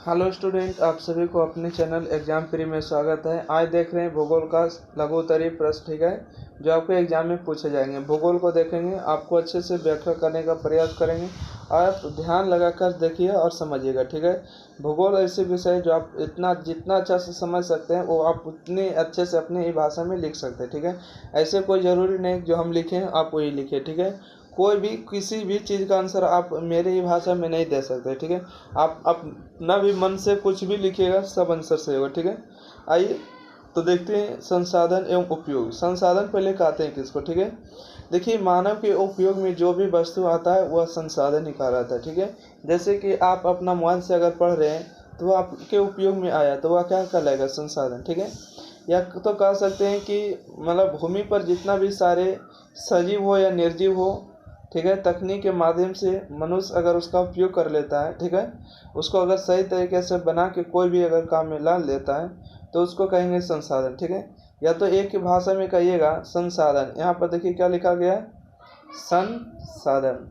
Hello student, आप सभी को अपने चैनल एग्जाम प्री में स्वागत है। आज देख रहे हैं भूगोल का लघु उत्तरीय प्रश्न, ठीक है, जो आपको एग्जाम में पूछे जाएंगे। भूगोल को देखेंगे, आपको अच्छे से व्याख्या करने का प्रयास करेंगे। आप ध्यान लगाकर देखिए और समझिएगा, ठीक है। भूगोल ऐसे विषय जो आप जितना अच्छा से समझ सकते हैं वो आप उतने अच्छे से अपनी ही भाषा में लिख सकते हैं, ठीक है। ऐसे कोई ज़रूरी नहीं जो हम लिखें आप वही लिखें, ठीक है। कोई भी किसी भी चीज़ का आंसर आप मेरे ही भाषा में नहीं दे सकते, ठीक है। आप अपना भी मन से कुछ भी लिखिएगा, सब आंसर सही होगा, ठीक है। आइए तो देखते हैं संसाधन एवं उपयोग। संसाधन पहले कहते हैं किसको, ठीक है। देखिए, मानव के उपयोग में जो भी वस्तु आता है वह संसाधन ही कहा जाता है, ठीक है। जैसे कि आप अपना मोबाइल से अगर पढ़ रहे हैं तो वह आपके उपयोग में आया तो वह क्या कहलाएगा, संसाधन, ठीक है। या तो कह सकते हैं कि मतलब भूमि पर जितना भी सारे सजीव हो या निर्जीव हो, ठीक है, तकनीक के माध्यम से मनुष्य अगर उसका उपयोग कर लेता है, ठीक है, उसको अगर सही तरीके से बना के कोई भी अगर काम में ला लेता है तो उसको कहेंगे संसाधन, ठीक है। या तो एक ही भाषा में कहिएगा संसाधन। यहाँ पर देखिए क्या लिखा गया है, संसाधन।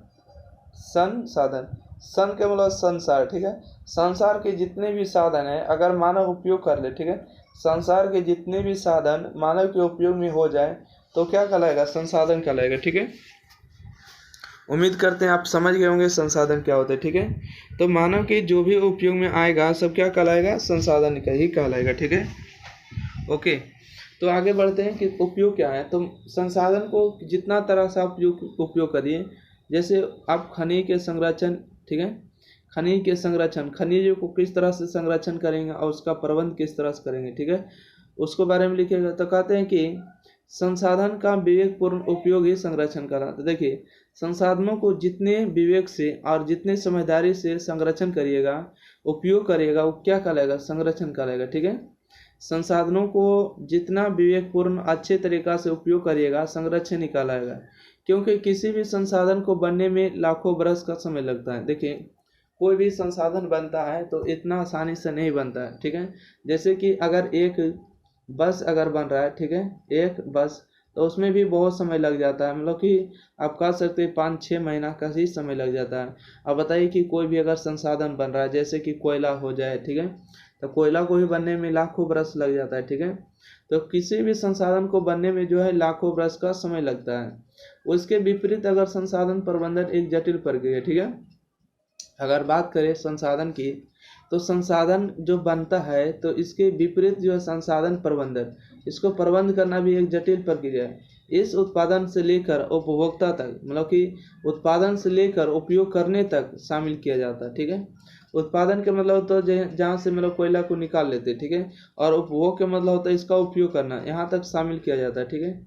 संसाधन, सन के मतलब संसार, ठीक है। संसार के जितने भी साधन है अगर मानव उपयोग कर ले, ठीक है, संसार के जितने भी साधन मानव के उपयोग में हो जाए तो क्या कहलाएगा, संसाधन कहलाएगा, ठीक है। उम्मीद करते हैं आप समझ गए होंगे संसाधन क्या होता है, ठीक है। तो मानव के जो भी उपयोग में आएगा सब क्या कहलाएगा, संसाधन का ही कहलाएगा, ठीक है। ओके, तो आगे बढ़ते हैं कि उपयोग क्या है। तो संसाधन को जितना तरह से आप उपयोग करिए, जैसे आप खनिज के संरक्षण, ठीक है, खनिज के संरक्षण, खनिजों को किस तरह से संरक्षण करेंगे और उसका प्रबंध किस तरह से करेंगे, ठीक है, उसको बारे में लिखिएगा। तो कहते हैं कि संसाधन का विवेकपूर्ण उपयोग ही संरक्षण कराता है। देखिए, संसाधनों को जितने विवेक से और जितने समझदारी से संरक्षण करिएगा, उपयोग करिएगा, वो क्या कहलाएगा, संरक्षण कहलाएगा, ठीक है। संसाधनों को जितना विवेकपूर्ण अच्छे तरीक़ा से उपयोग करिएगा, संरक्षण ही कहलाएगा। क्योंकि किसी भी संसाधन को बनने में लाखों बरस का समय लगता है। देखिए, कोई भी संसाधन बनता है तो इतना आसानी से नहीं बनता है, ठीक है। जैसे कि अगर एक बस अगर बन रहा है, ठीक है, एक बस, तो उसमें भी बहुत समय लग जाता है, मतलब कि आप कह सकते हैं 5-6 महीना का ही समय लग जाता है। अब बताइए कि कोई भी अगर संसाधन बन रहा है जैसे कि कोयला हो जाए, ठीक है, तो कोयला को भी बनने में लाखों बरस लग जाता है, ठीक है। तो किसी भी संसाधन को बनने में जो है लाखों बरस का समय लगता है। उसके विपरीत अगर संसाधन प्रबंधन एक जटिल प्रक्रिया, ठीक है। अगर बात करें संसाधन की, तो संसाधन जो बनता है तो इसके विपरीत जो है संसाधन प्रबंधन, इसको प्रबंध करना भी एक जटिल प्रक्रिया है। इस उत्पादन से लेकर उपभोक्ता तक, मतलब कि उत्पादन से लेकर उपयोग करने तक शामिल किया जाता है, ठीक है। उत्पादन के मतलब तो जहाँ से मतलब कोयला को निकाल लेते हैं, ठीक है, और उपभोग के मतलब होता है इसका उपयोग करना, यहाँ तक शामिल किया जाता है, ठीक है।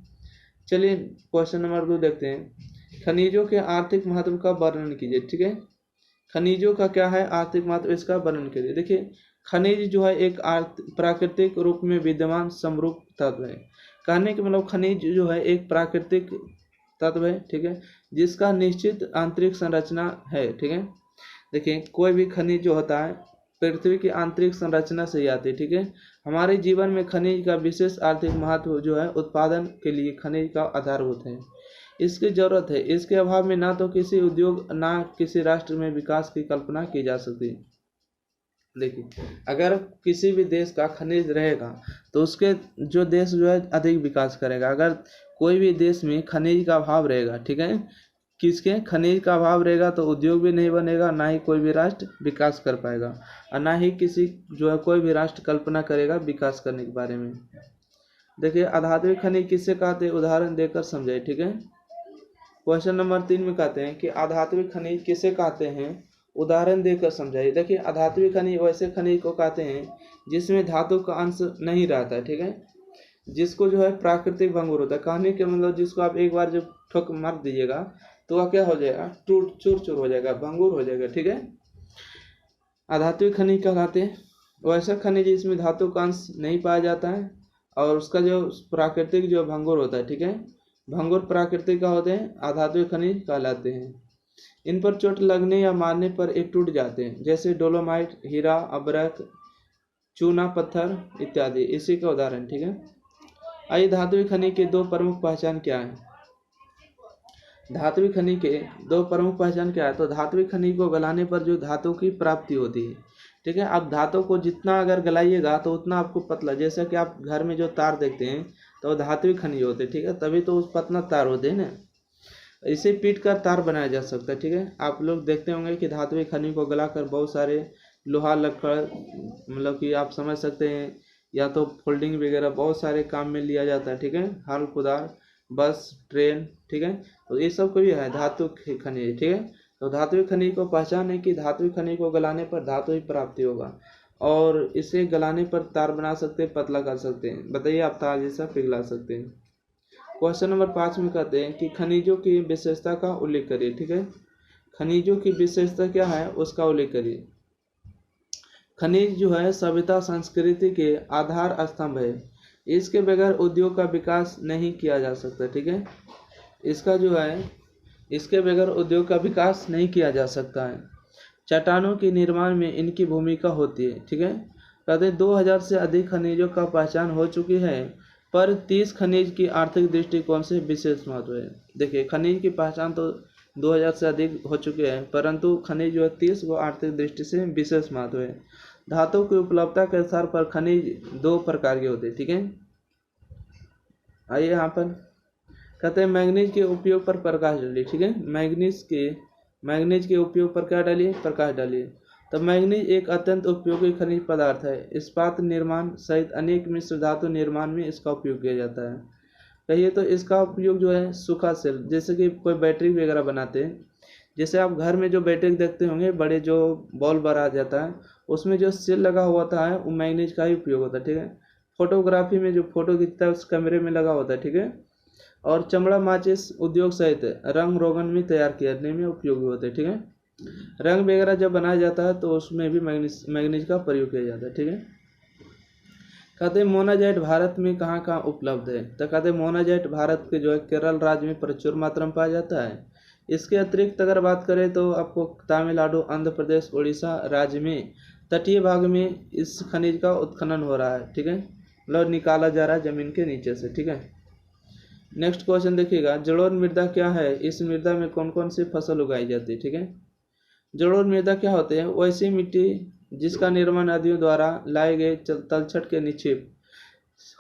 चलिए क्वेश्चन नंबर 2 देखते हैं। खनिजों के आर्थिक महत्व का वर्णन कीजिए, ठीक है। खनिजों का क्या है आर्थिक महत्व, इसका वर्णन करिए। देखिए, खनिज जो है एक प्राकृतिक रूप में विद्यमान समरूप तत्व है। कहने के मतलब खनिज जो है एक प्राकृतिक तत्व है, ठीक है, जिसका निश्चित आंतरिक संरचना है, ठीक है। देखिए, कोई भी खनिज जो होता है पृथ्वी की आंतरिक संरचना से ही आती है, ठीक है। हमारे जीवन में खनिज का विशेष आर्थिक महत्व जो है उत्पादन के लिए खनिज का आधारभूत है, इसकी जरूरत है। इसके अभाव में ना तो किसी उद्योग ना किसी राष्ट्र में विकास की कल्पना की जा सकती। देखिए, अगर किसी भी देश का खनिज रहेगा तो उसके जो देश जो है अधिक विकास करेगा। अगर कोई भी देश में खनिज का अभाव रहेगा, ठीक है, किसके खनिज का अभाव रहेगा तो उद्योग भी नहीं बनेगा, ना ही कोई भी राष्ट्र विकास कर पाएगा, और ना ही किसी जो है कोई भी राष्ट्र कल्पना करेगा विकास करने के बारे में। देखिए, अधात्विक खनिज किससे कहते हैं, उदाहरण देकर समझाइए, ठीक है। क्वेश्चन नंबर 3 में कहते हैं कि अधात्विक खनिज किसे कहते हैं, उदाहरण देकर समझाइए। देखिए, अधात्विक खनिज वैसे खनिज को कहते हैं जिसमें धातु का अंश नहीं रहता है, ठीक है, जिसको जो है प्राकृतिक भंगुर होता है। कहने के मतलब जिसको आप एक बार जब ठोक मार दीजिएगा तो वह क्या हो जाएगा, टूट चूर चूर हो जाएगा, भंगुर हो जाएगा, ठीक है। अधात्विक खनिज कहलाते हैं वैसा खनिज जिसमें धातु का अंश नहीं पाया जाता है और उसका जो प्राकृतिक जो भंगुर होता है, ठीक है, भंगुर प्राकृतिक का होते हैं, अधात्विक खनिज कहलाते हैं। इन पर चोट लगने या मारने पर ये टूट जाते हैं, जैसे डोलोमाइट, हीरा, अब्रक, चूना पत्थर इत्यादि, इसी का उदाहरण, ठीक है। आइए, धात्विक खनिज के दो प्रमुख पहचान क्या है। धात्विक खनिज के दो प्रमुख पहचान क्या है, तो धात्विक खनिज को गलाने पर जो धातु की प्राप्ति होती है, ठीक है। आप धातु को जितना अगर गलाइएगा तो उतना आपको पतला, जैसे कि आप घर में जो तार देखते हैं तो वो धातुई खनिज होते हैं, ठीक है, तभी तो उस पतला तार होते हैं ना। इसे पीट कर तार बनाया जा सकता है, ठीक है। आप लोग देखते होंगे कि धातुई खनिज को गलाकर बहुत सारे लोहा लक्कड़, मतलब कि आप समझ सकते हैं, या तो फोल्डिंग वगैरह बहुत सारे काम में लिया जाता है, ठीक है। हल कुदाल, बस, ट्रेन, ठीक है। तो ये सब को भी है धातु खनिज, ठीक है। तो धातुई खनिज को पहचान है कि धातुई खनिज को गलाने पर धातु ही प्राप्ति होगा, और इसे गलाने पर तार बना सकते हैं, पतला कर सकते हैं। बताइए, आप तार जैसा पिघला सकते हैं। क्वेश्चन नंबर 5 में कहते हैं कि खनिजों की विशेषता का उल्लेख करिए, ठीक है। खनिजों की विशेषता क्या है उसका उल्लेख करिए। खनिज जो है सभ्यता संस्कृति के आधार स्तंभ है, इसके बगैर उद्योग का विकास नहीं किया जा सकता, ठीक है। इसका जो है, इसके बगैर उद्योग का विकास नहीं किया जा सकता है। चट्टानों के निर्माण में इनकी भूमिका होती है, ठीक है। कहते हैं 2000 से अधिक खनिजों का पहचान हो चुकी है, पर 30 खनिज की आर्थिक दृष्टिकोण से विशेष महत्व है। देखिए, खनिज की पहचान तो 2000 से अधिक हो चुके हैं, परंतु खनिज जो है 30 वो आर्थिक दृष्टि से विशेष महत्व है। धातु की उपलब्धता के आधार पर खनिज 2 प्रकार के होते हैं, ठीक है। आइए यहाँ पर कहते हैं मैंगनीज के उपयोग पर प्रकाश डालिए, ठीक है। मैंगनीज के उपयोग पर क्या डालिए, प्रकाश डालिए। तो मैंगनीज एक अत्यंत उपयोगी खनिज पदार्थ है, इस्पात निर्माण सहित अनेक मिश्र धातु निर्माण में इसका उपयोग किया जाता है। कहिए तो इसका उपयोग जो है सूखा सेल, जैसे कि कोई बैटरी वगैरह बनाते हैं, जैसे आप घर में जो बैटरी देखते होंगे, बड़े जो बॉल बार आ जाता है, उसमें जो सेल लगा हुआ होता है वो मैंगनीज का ही उपयोग होता है, ठीक है। फोटोग्राफी में जो फोटो खींचता है उस कैमरे में लगा होता है, ठीक है। और चमड़ा माचिस उद्योग सहित रंग रोगन में तैयार करने में उपयोगी होते हैं, ठीक है। रंग वगैरह जब बनाया जाता है तो उसमें भी मैग्नीज का प्रयोग किया जाता है, ठीक है। कहते हैं मोनाजाइट भारत में कहाँ कहाँ उपलब्ध है। तो कहते हैं मोनाजाइट भारत के जो है केरल राज्य में प्रचुर मात्रा में पाया जाता है। इसके अतिरिक्त अगर बात करें तो आपको तमिलनाडु, आंध्र प्रदेश, उड़ीसा राज्य में तटीय भाग में इस खनिज का उत्खनन हो रहा है, ठीक है, मतलब निकाला जा रहा है जमीन के नीचे से, ठीक है। नेक्स्ट क्वेश्चन देखिएगा, जलोढ़ मृदा क्या है, इस मृदा में कौन कौन सी फसल उगाई जाती है, ठीक है। जलोढ़ मृदा क्या होते हैं, वैसी मिट्टी जिसका निर्माण नदियों द्वारा लाए गए तलछट के निक्षेप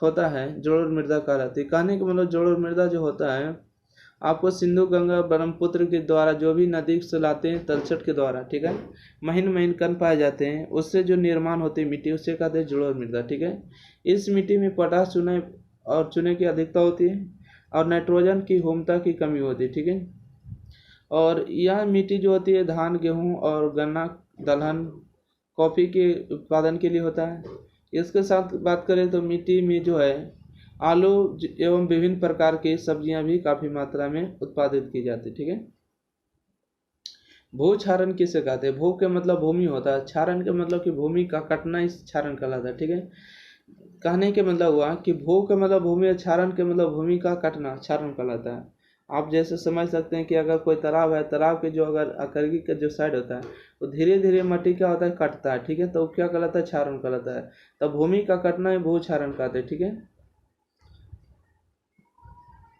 होता है, जलोढ़ मृदा कहलाती है। कहने का मतलब जलोढ़ मृदा जो होता है आपको सिंधु, गंगा, ब्रह्मपुत्र के द्वारा जो भी नदी से लाते हैं तलछट के द्वारा, ठीक है, महीन महीन कण पाए जाते हैं, उससे जो निर्माण होती है मिट्टी उसे कहते हैं जलोढ़ मृदा, ठीक है। इस मिट्टी में पोटाश, चूने और चूने की अधिकता होती है और नाइट्रोजन की होमता की कमी होती है, ठीक है। और यह मिट्टी जो होती है धान, गेहूं और गन्ना, दलहन, कॉफ़ी के उत्पादन के लिए होता है। इसके साथ बात करें तो मिट्टी में जो है आलू एवं विभिन्न प्रकार की सब्जियां भी काफ़ी मात्रा में उत्पादित की जाती है, ठीक है। भू क्षारण किसे कहते हैं, भू के मतलब भूमि होता है, क्षारण के मतलब कि भूमि का कटना इस क्षारण कहलाता है, ठीक है। कहने के मतलब हुआ कि भू के मतलब भूमि और क्षारण के मतलब भूमि का कटना क्षारण कहलाता है। आप जैसे समझ सकते हैं कि अगर कोई तालाब है, तालाब के जो अगर आकर्गी का जो साइड होता है वो धीरे धीरे मिट्टी क्या होता है, कटता है, ठीक है, तो क्या कहलाता है, क्षारण कहलाता है। तो भूमि का कटना है भू क्षारण कहते हैं, ठीक है।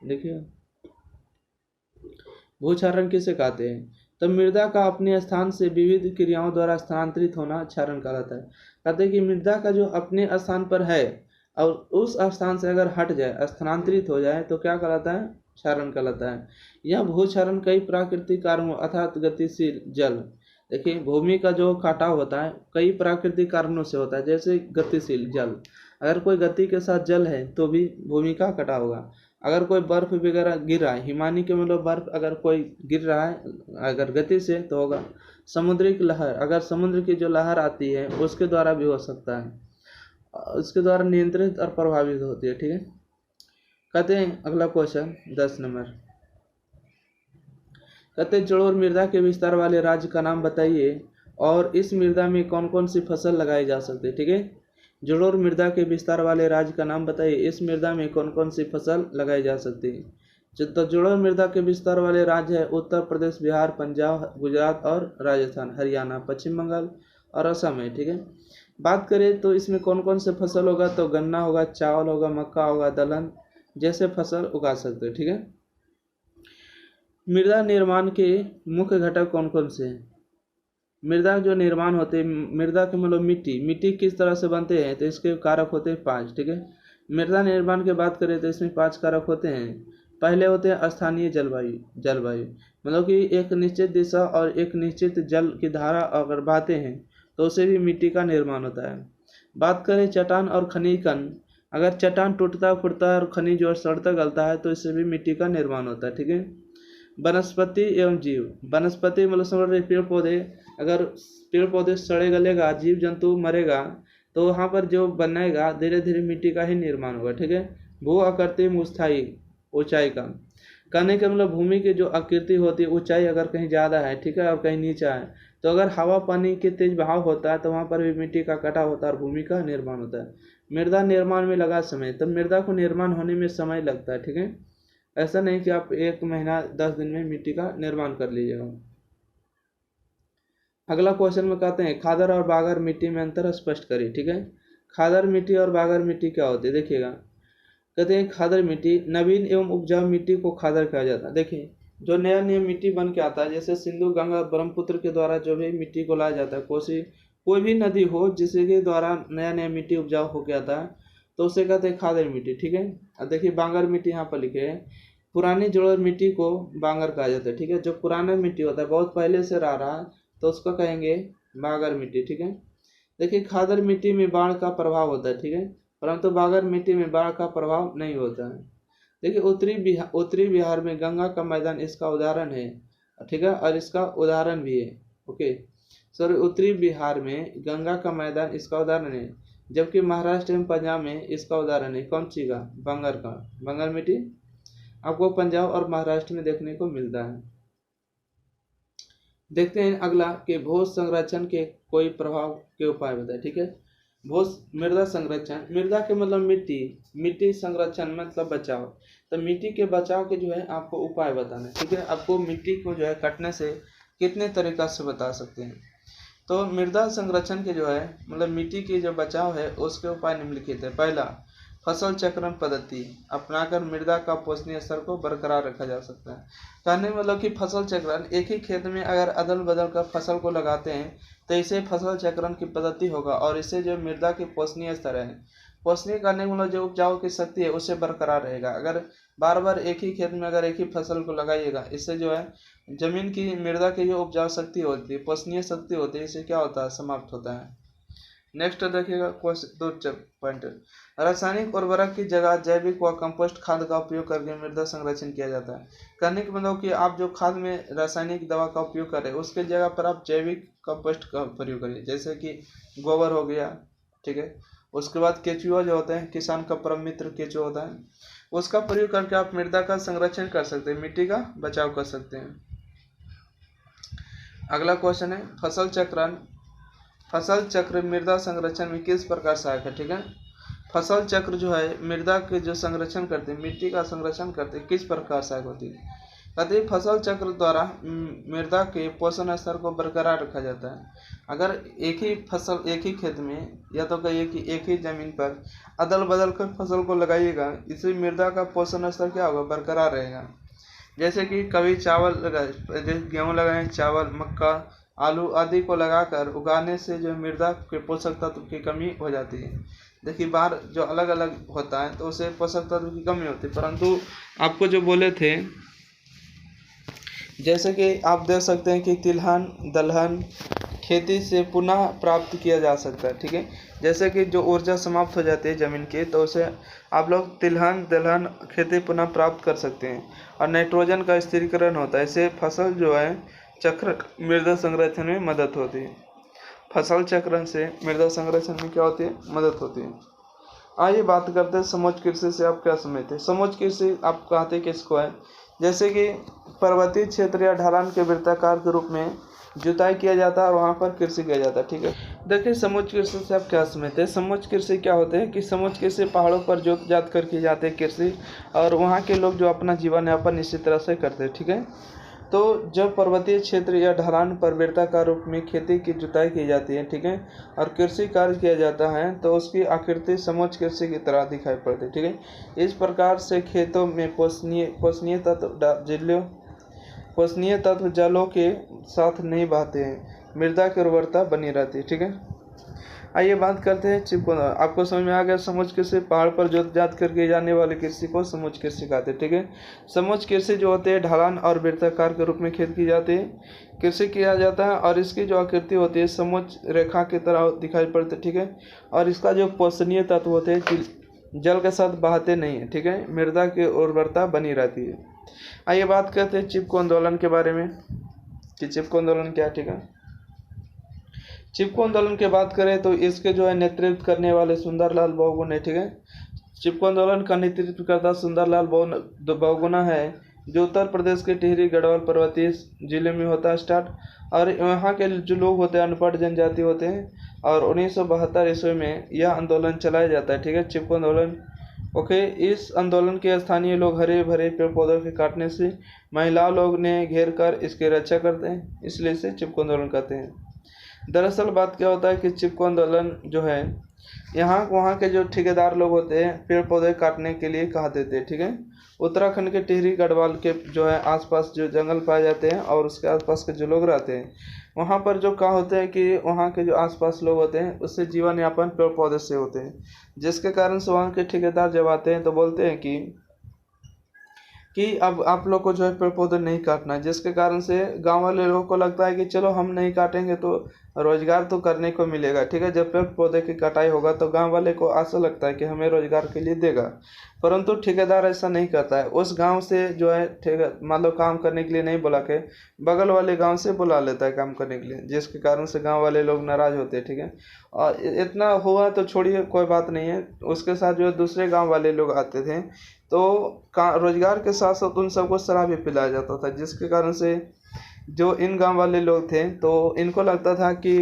देखिए भू क्षारण किसे कहते हैं, तो मृदा का अपने स्थान से विविध क्रियाओं द्वारा स्थानांतरित होना क्षारण कहलाता है। कहते हैं कि मृदा का जो अपने स्थान पर है और उस स्थान से अगर हट जाए, स्थानांतरित हो जाए तो क्या कहलाता है, क्षारण कहलाता है। यह भू क्षारण कई प्राकृतिक कारणों अर्थात गतिशील जल, देखिए भूमि का जो काटाव होता है कई प्राकृतिक कारणों से होता है, जैसे गतिशील जल, अगर कोई गति के साथ जल है तो भी भूमि का कटाव होगा। अगर कोई बर्फ वगैरह गिर रहा है, हिमानी के मतलब बर्फ अगर कोई गिर रहा है अगर गति से तो होगा। समुद्री की लहर, अगर समुद्र की जो लहर आती है उसके द्वारा भी हो सकता है, उसके द्वारा नियंत्रित और प्रभावित होती है, ठीक है। कहते हैं अगला क्वेश्चन 10 नंबर, कहते हैं जलोढ़ मृदा के विस्तार वाले राज्य का नाम बताइए और इस मृदा में कौन कौन सी फसल लगाई जा सकती है, ठीक है। जलोढ़ मृदा के विस्तार वाले राज्य का नाम बताइए, इस मृदा में कौन कौन सी फसल लगाई जा सकती है। तो जलोढ़ मृदा के विस्तार वाले राज्य है उत्तर प्रदेश, बिहार, पंजाब, गुजरात और राजस्थान, हरियाणा, पश्चिम बंगाल और असम है, ठीक है। बात करें तो इसमें कौन कौन से फसल होगा, तो गन्ना होगा, चावल होगा, मक्का होगा, दलहन जैसे फसल उगा सकते हैं, ठीक है। मृदा निर्माण के मुख्य घटक कौन कौन से हैं, मृदा जो निर्माण होते हैं, मृदा के मतलब मिट्टी किस तरह से बनते हैं, तो इसके कारक होते हैं 5। ठीक है, मृदा निर्माण की बात करें तो इसमें 5 कारक होते हैं। पहले होते हैं स्थानीय जलवायु मतलब कि एक निश्चित दिशा और एक निश्चित जल की धारा अगर बहते हैं तो उससे भी मिट्टी का निर्माण होता है। बात करें चट्टान और खनिज कण, अगर चट्टान टूटता फूटता है और खनिज और सड़ता गलता है तो इससे भी मिट्टी का निर्माण होता है। ठीक है, वनस्पति एवं जीव, वनस्पति मतलब समझ पेड़ पौधे, अगर पेड़ पौधे सड़े गलेगा, जीव जंतु मरेगा, तो वहाँ पर जो बनेगा धीरे धीरे मिट्टी का ही निर्माण होगा। ठीक है, भू आकृति स्थायी ऊंचाई का, कहने का मतलब भूमि की जो आकृति होती है, ऊंचाई अगर कहीं ज़्यादा है, ठीक है, और कहीं नीचा है, तो अगर हवा पानी के तेज बहाव होता है तो वहाँ पर भी मिट्टी का कटाव होता है और भूमि का निर्माण होता है। मृदा निर्माण में लगा समय, तो मृदा को निर्माण होने में समय लगता है। ठीक है, ऐसा नहीं कि आप 1 महीना 10 दिन में मिट्टी का निर्माण कर लीजिएगा। अगला क्वेश्चन में कहते हैं खादर और बागर मिट्टी में अंतर स्पष्ट करिए। ठीक है, खादर मिट्टी और बागर मिट्टी क्या होती है, देखिएगा। कहते हैं खादर मिट्टी, नवीन एवं उपजाऊ मिट्टी को खादर कहा जाता है। देखिए, जो नया नया मिट्टी बन के आता है, जैसे सिंधु गंगा ब्रह्मपुत्र के द्वारा जो भी मिट्टी को लाया जाता है, कोई भी नदी हो जिसके द्वारा नया नया मिट्टी उपजाऊ हो के आता है, तो उसे कहते हैं खादर मिट्टी। ठीक है, अब देखिए बांगर मिट्टी यहाँ पर लिखे है, पुरानी जलोढ़ मिट्टी को बांगर कहा जाता है। ठीक है, जो पुराना मिट्टी होता है बहुत पहले से रहा तो उसको कहेंगे बांगर मिट्टी। ठीक है, देखिए खादर मिट्टी में बाढ़ का प्रभाव होता है। ठीक है, परंतु बांगर मिट्टी में बाढ़ का प्रभाव नहीं होता है। देखिए उत्तरी बिहार में गंगा का मैदान इसका उदाहरण है। ठीक है, और इसका उदाहरण भी है। ओके, सॉरी, उत्तरी बिहार में गंगा का मैदान इसका उदाहरण है, जबकि महाराष्ट्र एवं पंजाब में इसका उदाहरण है कौन सी का, बंगाल मिट्टी आपको पंजाब और महाराष्ट्र में देखने को मिलता है। देखते हैं अगला कि भू संरक्षण के कोई प्रभाव के उपाय बताए। ठीक है, भू मृदा संरक्षण, मृदा के मतलब मिट्टी संरक्षण मतलब बचाव, तो मिट्टी के बचाव के जो है आपको उपाय बताना है। ठीक है, आपको मिट्टी को जो है कटने से कितने तरीका से बता सकते हैं। तो मृदा संरक्षण के जो है मतलब मिट्टी की जो बचाव है उसके उपाय निम्नलिखित है। पहला, फसल चक्रण पद्धति अपनाकर मृदा का पोषणीय स्तर को बरकरार रखा जा सकता है। कहने मतलब कि फसल चक्रण, एक ही खेत में अगर अदल बदल कर फसल को लगाते हैं तो इसे फसल चक्रण की पद्धति होगा और इससे जो मृदा के पोषणीय स्तर है, पोषणीय करने का मतलब जो उपजाऊ की शक्ति है उससे बरकरार रहेगा। अगर बार बार एक ही खेत में अगर एक ही फसल को लगाइएगा, इससे जो है जमीन की मृदा की जो उपजाऊ शक्ति होती है, पोषणीय शक्ति होती है, इससे क्या होता है, समाप्त होता है। नेक्स्ट देखिएगा क्वेश्चन 2 पॉइंट, रासायनिक उर्वरक की जगह जैविक व कंपोस्ट खाद का उपयोग करके मृदा संरक्षण किया जाता है। कहने का मतलब कि आप जो खाद में रासायनिक दवा का उपयोग करें उसके जगह पर आप जैविक कंपोस्ट का प्रयोग करिए, जैसे कि गोबर हो गया। ठीक है, उसके बाद केचुआ जो होते हैं, किसान का परम मित्र केचुआ होता है, उसका प्रयोग करके आप मृदा का संरक्षण कर सकते हैं, मिट्टी का बचाव कर सकते हैं। अगला क्वेश्चन है फसल चक्र मृदा संरक्षण में किस प्रकार सहायक है। ठीक है, फसल चक्र जो है मृदा के जो संरक्षण करते हैं, मिट्टी का संरक्षण करते हैं, किस प्रकार सहायक होती है। कहते हैं फसल चक्र द्वारा मृदा के पोषण स्तर को बरकरार रखा जाता है। अगर एक ही फसल एक ही खेत में या तो कहिए कि एक ही जमीन पर अदल बदल कर फसल को लगाइएगा, इससे मृदा का पोषण स्तर क्या होगा, बरकरार रहेगा। जैसे कि कभी चावल लगाए, जैसे गेहूँ लगाए, चावल, मक्का, आलू आदि को लगाकर उगाने से जो मृदा के पोषक तत्व की कमी हो जाती है। देखिए बाहर जो अलग अलग होता है तो उसे पोषक तत्व की कमी होती है, परंतु आपको जो बोले थे जैसे कि आप देख सकते हैं कि तिलहन दलहन खेती से पुनः प्राप्त किया जा सकता है। ठीक है, जैसे कि जो ऊर्जा समाप्त हो जाती है जमीन की तो उसे आप लोग तिलहन दलहन खेती पुनः प्राप्त कर सकते हैं और नाइट्रोजन का स्थिरीकरण होता है। इससे फसल जो है चक्र मृदा संरक्षण में मदद होती है। फसल चक्रण से मृदा संरक्षण में क्या होती है, मदद होती है। आइए बात करते हैं समोच्च कृषि से आप क्या समझते हैं। समोच्च कृषि आप कहते किसको है, जैसे कि पर्वतीय क्षेत्र या ढलान के वृत्ताकार के रूप में जुताई किया जाता है और वहाँ पर कृषि किया जाता है। ठीक है, देखिए समोच्च कृषि से आप क्या समझते हैं। समोच्च कृषि क्या होते हैं कि समोच्च कृषि पहाड़ों पर जोत जात कर की जाते हैं कृषि, और वहाँ के लोग जो अपना जीवन यापन इसी तरह से करते हैं। ठीक है, तो जब पर्वतीय क्षेत्र या ढलान पर वृत्ताकार रूप में खेती की जुताई की जाती है, ठीक है, और कृषि कार्य किया जाता है तो उसकी आकृति समोच्च कृषि की तरह दिखाई पड़ती है। ठीक है, इस प्रकार से खेतों में पोषणीय तत्व जलों के साथ नहीं बहते हैं, मृदा की उर्वरता बनी रहती है। ठीक है, आइए बात करते हैं चिपको। आपको समझ में आ गया समूच कृषि, पहाड़ पर जोत जात करके जाने वाली कृषि को समूच कृषि कहते हैं। ठीक है, समूच कृषि जो होते हैं ढलान और वृत्ताकार के रूप में खेत की जाती है, कृषि किया जाता है और इसकी जो आकृति होती है समूच रेखा की तरह दिखाई पड़ती है। ठीक है, और इसका जो पोषणीय तत्व होते हैं जल के साथ बहाते नहीं है। ठीक है, मृदा की उर्वरता बनी रहती है। आइए बात करते हैं चिपको आंदोलन के बारे में कि चिपको आंदोलन क्या है। ठीक है, चिपको आंदोलन की बात करें तो इसके जो है नेतृत्व करने वाले सुंदरलाल बहुगुणा है। ठीक है, चिपको आंदोलन का नेतृत्व करता सुंदरलाल बहुगुणा है, जो उत्तर प्रदेश के टिहरी गढ़वाल पर्वतीय जिले में होता है स्टार्ट। और यहाँ के जो लोग होते हैं अनपढ़ जनजाति होते हैं, और 1972 ईस्वी में यह आंदोलन चलाया जाता है। ठीक है, चिपको आंदोलन। ओके, इस आंदोलन के स्थानीय लोग हरे भरे पेड़ पौधों के काटने से महिलाओं लोग ने घेर कर इसकी रक्षा करते हैं, इसलिए इसे चिपको आंदोलन कहते हैं। दरअसल बात क्या होता है कि चिपको आंदोलन जो है यहाँ वहाँ के जो ठेकेदार लोग होते हैं पेड़ पौधे काटने के लिए कहा देते हैं। ठीक है, उत्तराखंड के टिहरी गढ़वाल के जो है आसपास जो जंगल पाए जाते हैं और उसके आसपास के जो लोग रहते हैं वहाँ पर जो क्या होते हैं कि वहाँ के जो आसपास लोग होते हैं उससे जीवन यापन पेड़ पौधे से होते हैं, जिसके कारण से वहाँ के ठेकेदार जब आते हैं तो बोलते हैं कि अब आप लोग को जो है पेड़ पौधे नहीं काटना है, जिसके कारण से गांव वाले लोगों को लगता है कि चलो हम नहीं काटेंगे तो रोजगार तो करने को मिलेगा। ठीक है, जब पेड़ पौधे की कटाई होगा तो गांव वाले को आशा लगता है कि हमें रोजगार के लिए देगा, परंतु ठेकेदार ऐसा नहीं करता है। उस गांव से जो है मतलब काम करने के लिए नहीं बुला के बगल वाले गांव से बुला लेता है काम करने के लिए, जिसके कारण से गांव वाले लोग नाराज होते हैं। ठीक है, और इतना हुआ तो छोड़िए कोई बात नहीं है, उसके साथ जो है दूसरे गाँव वाले लोग आते थे तो रोजगार के साथ साथ उन सबको शराब भी पिलाया जाता था, जिसके कारण से जो इन गांव वाले लोग थे तो इनको लगता था कि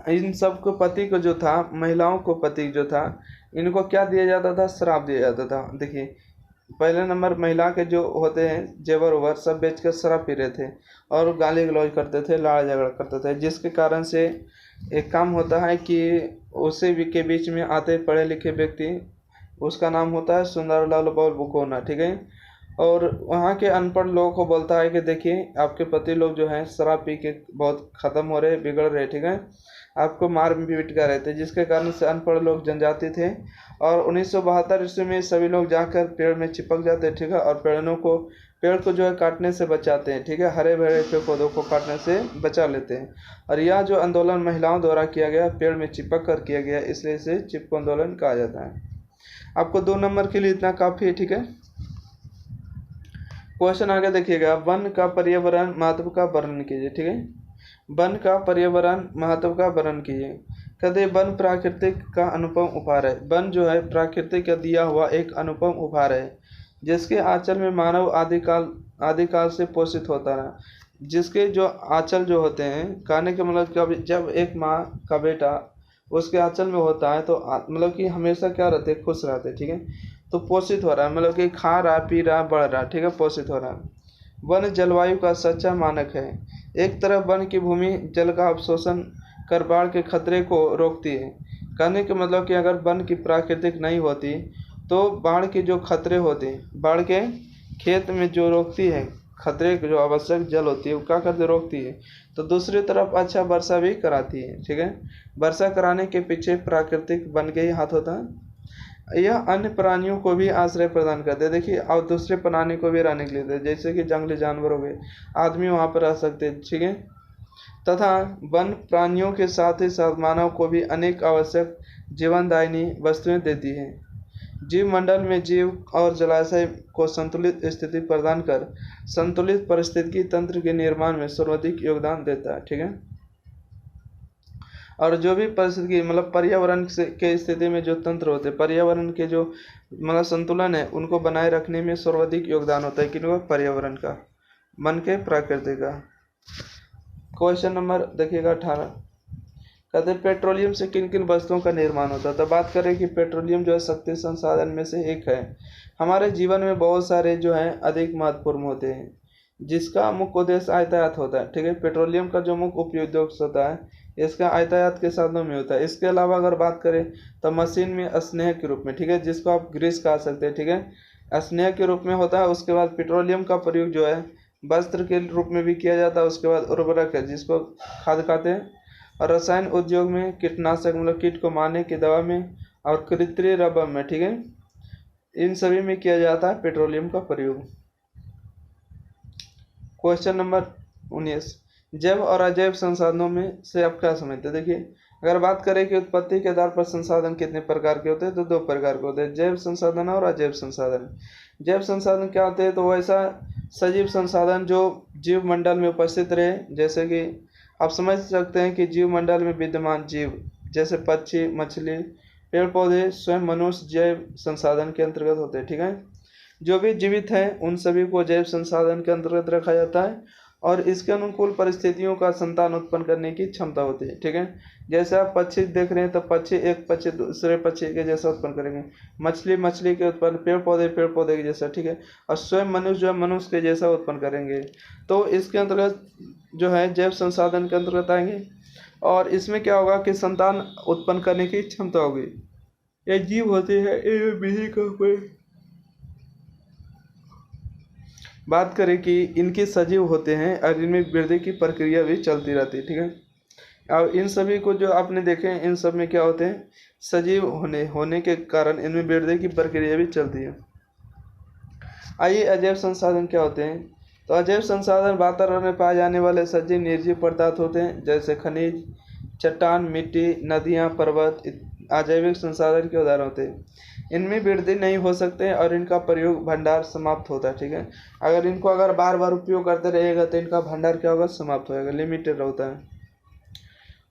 इन सब को पति को जो था महिलाओं को पति जो था इनको क्या दिया जाता था, शराब दिया जाता था। देखिए पहले नंबर महिला के जो होते हैं जेवर ओवर सब बेचकर शराब पी रहे थे और गाली गलौज करते थे, लड़ाई झगड़ा करते थे, जिसके कारण से एक काम होता है कि उसे के बीच में आते पढ़े लिखे व्यक्ति, उसका नाम होता है सुंदरलाल बहुगुणा। ठीक है, और वहाँ के अनपढ़ लोगों को बोलता है कि देखिए आपके पति लोग जो हैं शराब पी के बहुत ख़त्म हो रहे, बिगड़ रहे। ठीक है, आपको मार पीट कर रहे थे, जिसके कारण से अनपढ़ लोग जनजाति थे। और 1972 ईस्वी में सभी लोग जाकर पेड़ में चिपक जाते हैं। ठीक है, और पेड़ को जो है काटने से बचाते हैं। ठीक है, हरे भरे पेड़ पौधों को काटने से बचा लेते हैं। और यह जो आंदोलन महिलाओं द्वारा किया गया, पेड़ में चिपक कर किया गया, इसलिए इसे चिपको आंदोलन कहा जाता है। आपको 2 नंबर के लिए इतना काफ़ी है। ठीक है, क्वेश्चन आगे देखिएगा, वन का पर्यावरण महत्व का वर्णन कीजिए। ठीक है, वन का पर्यावरण महत्व का वर्णन कीजिए। कहते वन प्राकृतिक का अनुपम उपहार है। वन जो है प्राकृतिक का दिया हुआ एक अनुपम उपहार है, जिसके आंचल में मानव आदिकाल से पोषित होता रहा। जिसके जो आंचल जो होते हैं, कहने के मतलब जब एक माँ का बेटा उसके आंचल में होता है तो मतलब कि हमेशा क्या रहते, खुश रहते। ठीक है, तो पोषित हो रहा है, मतलब कि खा रहा, पी रहा, बढ़ रहा। ठीक है, पोषित हो रहा है। वन जलवायु का सच्चा मानक है। एक तरफ वन की भूमि जल का अवशोषण कर बाढ़ के खतरे को रोकती है। कहने के मतलब कि अगर वन की प्राकृतिक नहीं होती तो बाढ़ के जो खतरे होते, बाढ़ के खेत में जो रोकती है, खतरे जो आवश्यक जल होती है वो क्या करते, रोकती है। तो दूसरी तरफ अच्छा वर्षा भी कराती है। ठीक है, वर्षा कराने के पीछे प्राकृतिक वन के ही हाथ होता है। यह अन्य प्राणियों को भी आश्रय प्रदान करते हैं। देखिए, और दूसरे प्राणी को भी रहने के लिए देते, जैसे कि जंगली जानवर हो गए, आदमी वहाँ पर रह सकते हैं। ठीक है, तथा वन प्राणियों के साथ ही साथ मानव को भी अनेक आवश्यक जीवनदायिनी वस्तुएं देती है। जीव मंडल में जीव और जलाशय को संतुलित स्थिति प्रदान कर संतुलित पारिस्थितिकी तंत्र के निर्माण में सर्वाधिक योगदान देता है। ठीक है, और जो भी परिस्थिति मतलब पर्यावरण के स्थिति में जो तंत्र होते हैं, पर्यावरण के जो मतलब संतुलन है उनको बनाए रखने में सर्वाधिक योगदान होता है किनको, पर्यावरण का, मन के प्रकृति का। क्वेश्चन नंबर देखिएगा 18, कहते हैं पेट्रोलियम से किन किन वस्तुओं का निर्माण होता है। तो बात करें कि पेट्रोलियम जो है शक्ति संसाधन में से एक है। हमारे जीवन में बहुत सारे जो है अधिक महत्वपूर्ण होते हैं, जिसका मुख्य उद्देश्य यातायात होता है। ठीक है, पेट्रोलियम का जो मुख्य उपयोग होता है इसका यातायात के साधनों में होता है। इसके अलावा अगर बात करें तो मशीन में स्नेह के रूप में, ठीक है, जिसको आप ग्रीस कह सकते हैं। ठीक है, स्नेह के रूप में होता है। उसके बाद पेट्रोलियम का प्रयोग जो है वस्त्र के रूप में भी किया जाता है। उसके बाद उर्वरक है जिसको खाद कहते हैं। और रसायन उद्योग में कीटनाशक मतलब कीट को मारने की दवा में, और कृत्रिम रबर में, ठीक है, इन सभी में किया जाता है पेट्रोलियम का प्रयोग। क्वेश्चन नंबर 19, जैव और अजैव संसाधनों में से आप क्या समझते हैं। देखिए, अगर बात करें कि उत्पत्ति के आधार पर संसाधन कितने प्रकार के होते हैं, तो 2 प्रकार के होते हैं, जैव संसाधन और अजैव संसाधन। जैव संसाधन क्या होते हैं, तो वैसा सजीव संसाधन जो जीव मंडल में उपस्थित रहे, जैसे कि आप समझ सकते हैं कि जीव मंडल में विद्यमान जीव जैसे पक्षी, मछली, पेड़ पौधे, स्वयं मनुष्य जैव संसाधन के अंतर्गत होते हैं, ठीक है। जो भी जीवित हैं उन सभी को जैव संसाधन के अंतर्गत रखा जाता है, और इसके अनुकूल परिस्थितियों का संतान उत्पन्न करने की क्षमता होती है, ठीक है। जैसे आप पक्षी देख रहे हैं तो पक्षी एक पक्षी दूसरे पक्षी के जैसा उत्पन्न करेंगे, मछली मछली के उत्पन्न, पेड़ पौधे के जैसा, ठीक है, और स्वयं मनुष्य जो है मनुष्य के जैसा उत्पन्न करेंगे। तो इसके अंतर्गत जो है जैव संसाधन के अंतर्गत आएंगे, और इसमें क्या होगा कि संतान उत्पन्न करने की क्षमता होगी। ये जीव होते हैं, बात करें कि इनके सजीव होते हैं और इनमें वृद्धि की प्रक्रिया भी चलती रहती है, ठीक है। और इन सभी को जो आपने देखे इन सब में क्या होते हैं, सजीव होने के कारण इनमें वृद्धि की प्रक्रिया भी चलती है। आइए अजैव संसाधन क्या होते हैं। तो अजैव संसाधन वातावरण में पाए जाने वाले सजीव निर्जीव पदार्थ होते हैं, जैसे खनिज, चट्टान, मिट्टी, नदियाँ, पर्वत अजैविक संसाधन के उदाहरण होते हैं। इनमें वृद्धि नहीं हो सकते और इनका प्रयोग भंडार समाप्त होता है, ठीक है। अगर इनको बार बार उपयोग करते रहेगा तो इनका भंडार क्या होगा, समाप्त होगा, लिमिटेड होता है।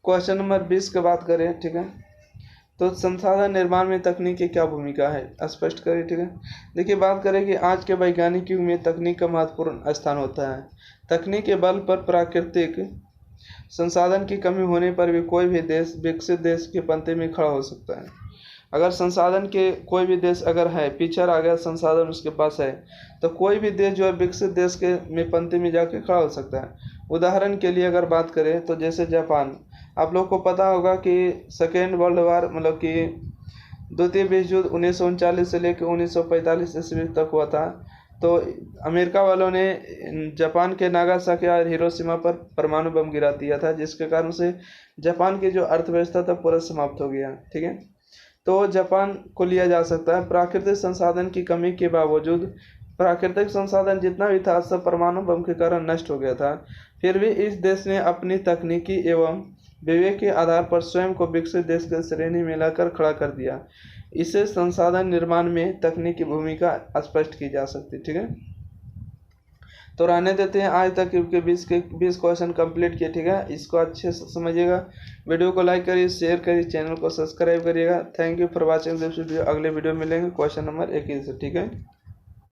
क्वेश्चन नंबर 20 की बात करें, ठीक है, तो संसाधन निर्माण में तकनीक की क्या भूमिका है, स्पष्ट करें, ठीक है। देखिए, बात करें कि आज के वैज्ञानिक युग में तकनीक का महत्वपूर्ण स्थान होता है। तकनीक के बल पर प्राकृतिक संसाधन की कमी होने पर भी कोई भी देश विकसित देश के पंक्ति में खड़ा हो सकता है। अगर संसाधन के कोई भी देश अगर है पिछड़ आ गया, संसाधन उसके पास है, तो कोई भी देश जो है विकसित देश के में पंक्ति में जाके खड़ा हो सकता है। उदाहरण के लिए अगर बात करें तो जैसे जापान, आप लोग को पता होगा कि सेकेंड वर्ल्ड वार मतलब कि द्वितीय विश्व युद्ध 1939 से लेकर 1945 ईस्वी तक हुआ था। तो अमेरिका वालों ने जापान के नागासाकी और हिरोशिमा पर परमाणु बम गिरा दिया था, जिसके कारण से जापान की जो अर्थव्यवस्था था पूरा समाप्त हो गया, ठीक है। तो जापान को लिया जा सकता है। प्राकृतिक संसाधन की कमी के बावजूद प्राकृतिक संसाधन जितना भी था सब परमाणु बम के कारण नष्ट हो गया था, फिर भी इस देश ने अपनी तकनीकी एवं विवेक के आधार पर स्वयं को विकसित देश के श्रेणी में लाकर खड़ा कर दिया। इसे संसाधन निर्माण में तकनीक की भूमिका स्पष्ट की जा सकती, ठीक है। तो रहने देते हैं, आज तक के 20 क्वेश्चन कंप्लीट किए, ठीक है। इसको अच्छे से समझिएगा, वीडियो को लाइक करिए, शेयर करिए, चैनल को सब्सक्राइब करिएगा। Thank you for watching this video. अगले वीडियो में मिलेंगे क्वेश्चन नंबर 21 से, ठीक है।